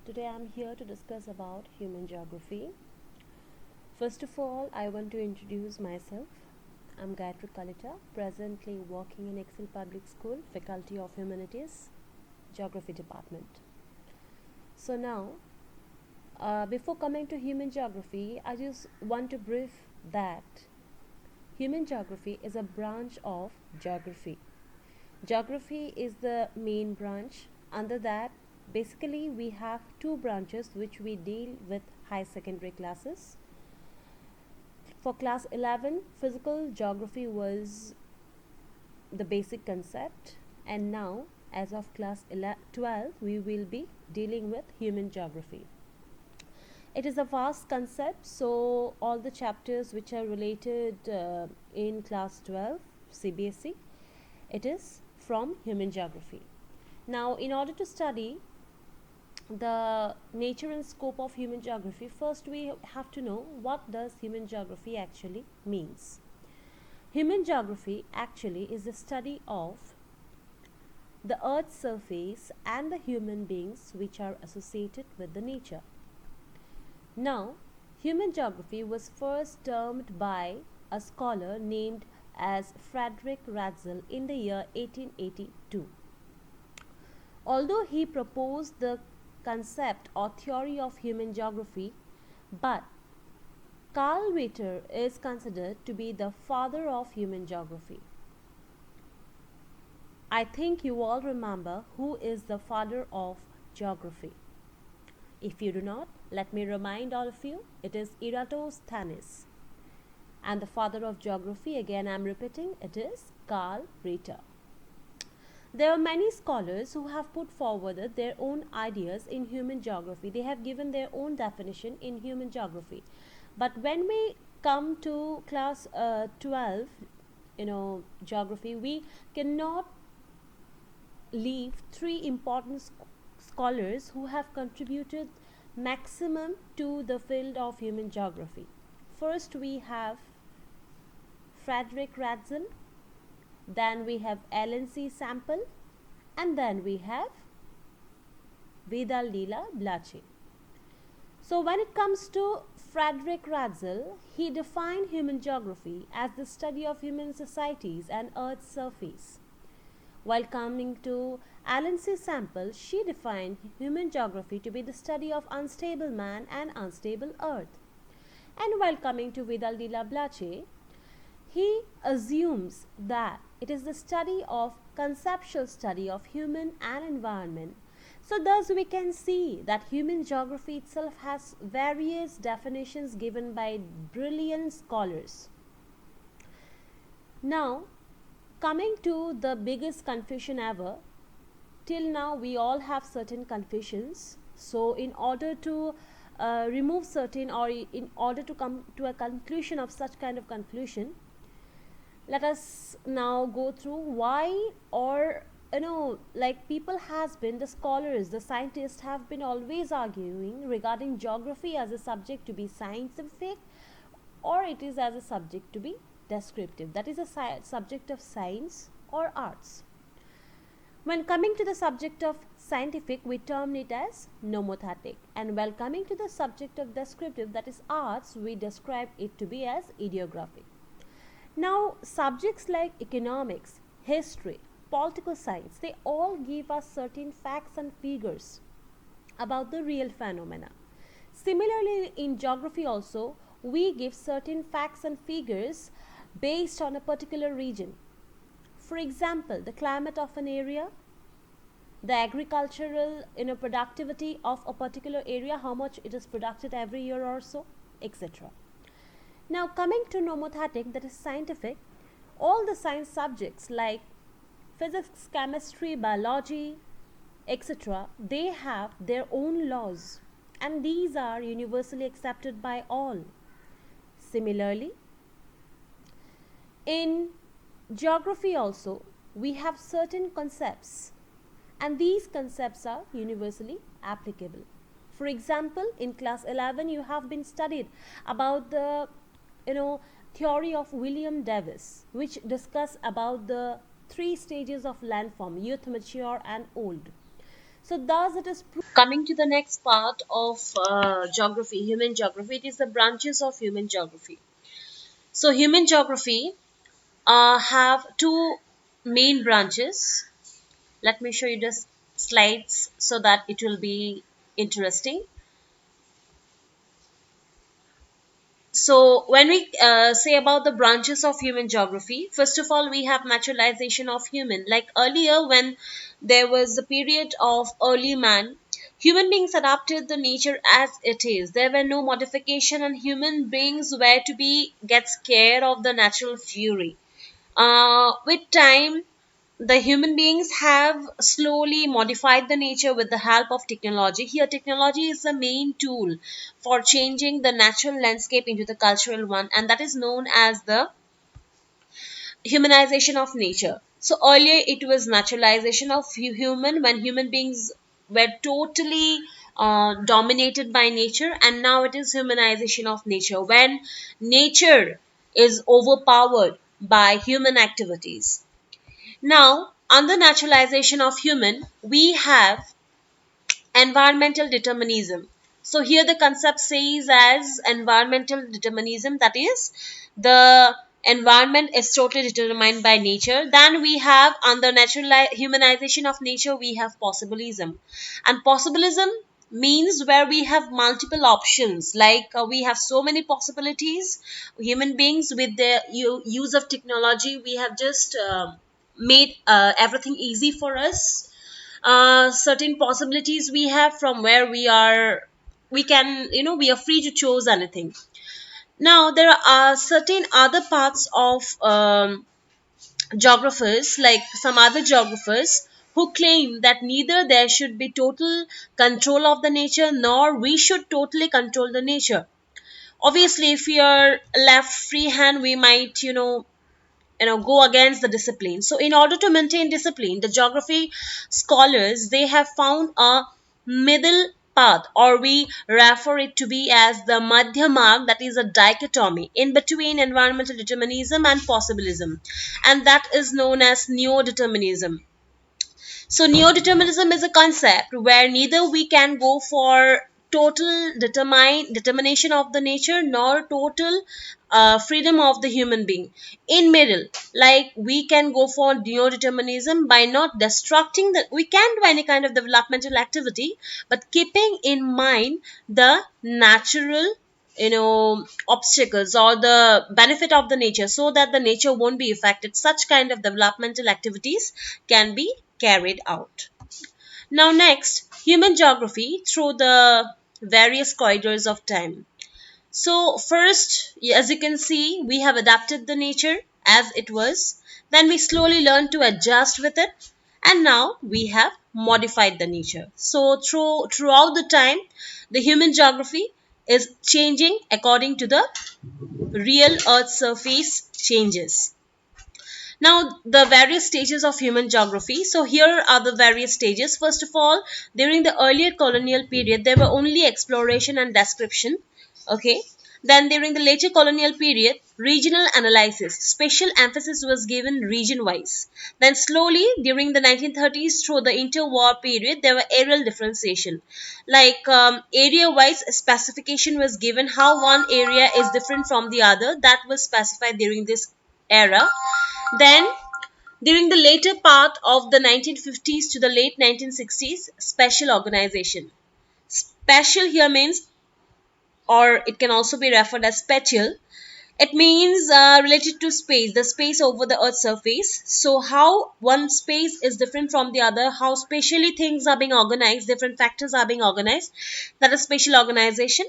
Today I'm here to discuss about human geography. First of all, I want to introduce myself. I'm Gayatri Kalita, presently working in Excel Public School, Faculty of Humanities, Geography Department. So now, before coming to human geography, I just want to brief that human geography is a branch of geography. Geography is the main branch. Under that, basically we have two branches which we deal with high secondary classes. For class 11, physical geography was the basic concept, and now as of class 12 we will be dealing with human geography. It is a vast concept, so all the chapters which are related in class 12 CBSE, it is from human geography. Now, in order to study the nature and scope of human geography, first we have to know what does human geography actually means. Human geography actually is the study of the earth's surface and the human beings which are associated with the nature. Now, human geography was first termed by a scholar named as Frederick Ratzel in the year 1882. Although he proposed the concept or theory of human geography, but Carl Ritter is considered to be the father of human geography. I think you all remember who is the father of geography. If you do not, let me remind all of you, it is Eratosthenes. And the father of geography, again I am repeating, it is Carl Ritter. There are many scholars who have put forward their own ideas in human geography. They have given their own definition in human geography. But when we come to class 12, geography, we cannot leave three important scholars who have contributed maximum to the field of human geography. First we have Frederick Ratzel, then we have L&C Sample, and then we have Vidal de la Blache. So when it comes to Frederick Ratzel, he defined human geography as the study of human societies and Earth's surface. While coming to L&C Sample, she defined human geography to be the study of unstable man and unstable earth. And while coming to Vidal de la Blache, he assumes that it is the study of conceptual study of human and environment. So thus we can see that human geography itself has various definitions given by brilliant scholars. Now, coming to the biggest confusion ever, till now we all have certain confusions. So in order to remove certain, or in order to come to a conclusion of such kind of confusion, let us now go through why, or people has been, the scholars, the scientists have been always arguing regarding geography as a subject to be scientific or it is as a subject to be descriptive, that is a subject of science or arts. When coming to the subject of scientific, we term it as nomothetic, and while coming to the subject of descriptive, that is arts, we describe it to be as ideographic. Now, subjects like economics, history, political science, they all give us certain facts and figures about the real phenomena. Similarly, in geography also, we give certain facts and figures based on a particular region. For example, the climate of an area, the agricultural productivity of a particular area, how much it is produced every year or so, etc. Now coming to nomothetic, that is scientific, all the science subjects like physics, chemistry, biology, etc., they have their own laws and these are universally accepted by all. Similarly, in geography also, we have certain concepts and these concepts are universally applicable. For example, in class 11 you have been studied about the theory of William Davis, which discuss about the three stages of landform: youth, mature and old. So thus it is coming to the next part of geography, human geography. It is the branches of human geography. So human geography have two main branches. Let me show you the slides so that it will be interesting. So when we say about the branches of human geography, first of all, we have naturalization of human. Like earlier, when there was the period of early man, human beings adapted the nature as it is. There were no modification, and human beings were to be get scared of the natural fury. With time, the human beings have slowly modified the nature with the help of technology. Here, technology is the main tool for changing the natural landscape into the cultural one, and that is known as the humanization of nature. So, earlier it was naturalization of human when human beings were totally dominated by nature, and now it is humanization of nature when nature is overpowered by human activities. Now, under naturalization of human, we have environmental determinism. So here the concept says as environmental determinism, that is the environment is totally determined by nature. Then we have under natural humanization of nature, we have possibilism. And possibilism means where we have multiple options, like we have so many possibilities. Human beings with the use of technology, we have just made everything easy for us. Certain possibilities we have from where we can, we are free to choose anything. Now there are certain other parts of geographers, like some other geographers, who claim that neither there should be total control of the nature nor we should totally control the nature. Obviously, if we are left free hand, we might, go against the discipline. So in order to maintain discipline, the geography scholars, they have found a middle path, or we refer it to be as the madhya marg, that is a dichotomy in between environmental determinism and possibilism, and that is known as neo-determinism. So neo-determinism is a concept where neither we can go for total determination of the nature nor total freedom of the human being. In middle, like we can go for neo-determinism by not destructing the. We can do any kind of developmental activity, but keeping in mind the natural, obstacles or the benefit of the nature, so that the nature won't be affected. Such kind of developmental activities can be carried out. Now next, human geography through the various corridors of time. So first, as you can see, we have adapted the nature as it was, then we slowly learned to adjust with it, and now we have modified the nature. So throughout the time, the human geography is changing according to the real earth surface changes. Now, the various stages of human geography. So, here are the various stages. First of all, during the earlier colonial period, there were only exploration and description. Okay. Then, during the later colonial period, regional analysis, special emphasis was given region wise. Then, slowly, during the 1930s through the interwar period, there were areal differentiation. Like area wise specification was given, how one area is different from the other. That was specified during this era. Then, during the later part of the 1950s to the late 1960s, special organization. Special here means, or it can also be referred as spatial. It means related to space, the space over the Earth's surface. So, how one space is different from the other, how spatially things are being organized, different factors are being organized. That is spatial organization.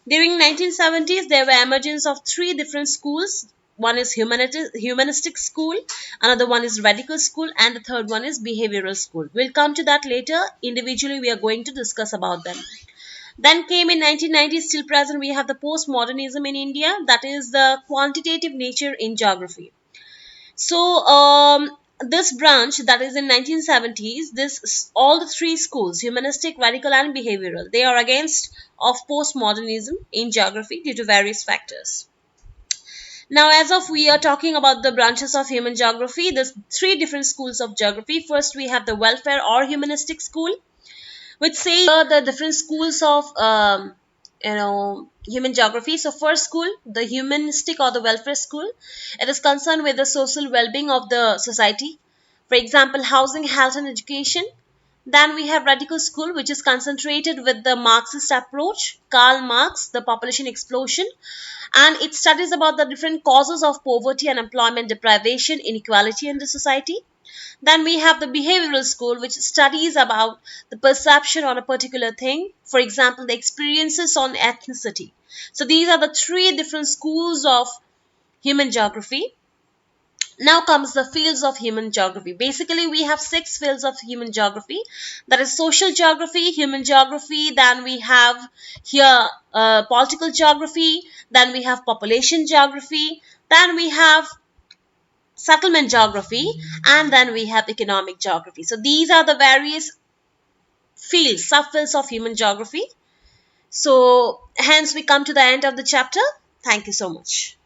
During 1970s, there were emergence of three different schools. One is humanistic school, another one is radical school, and the third one is behavioral school. We'll come to that later. Individually, we are going to discuss about them. Then came in 1990s, still present, we have the postmodernism in India, that is the quantitative nature in geography. So, this branch, that is in 1970s, this all the three schools, humanistic, radical, and behavioral, they are against of postmodernism in geography due to various factors. Now, as of we are talking about the branches of human geography, there's three different schools of geography. First, we have the welfare or humanistic school. which say the different schools of human geography. So first school, the humanistic or the welfare school, it is concerned with the social well-being of the society. For example, housing, health, and education. Then we have radical school, which is concentrated with the Marxist approach, Karl Marx, the population explosion, and it studies about the different causes of poverty, unemployment, deprivation, inequality in the society. Then we have the behavioral school, which studies about the perception on a particular thing. For example, the experiences on ethnicity. So these are the three different schools of human geography. Now comes the fields of human geography. Basically, we have six fields of human geography. That is social geography, human geography. Then we have here political geography. Then we have population geography. Then we have settlement geography, and then we have economic geography. So these are the various fields, subfields of human geography. So hence we come to the end of the chapter. Thank you so much.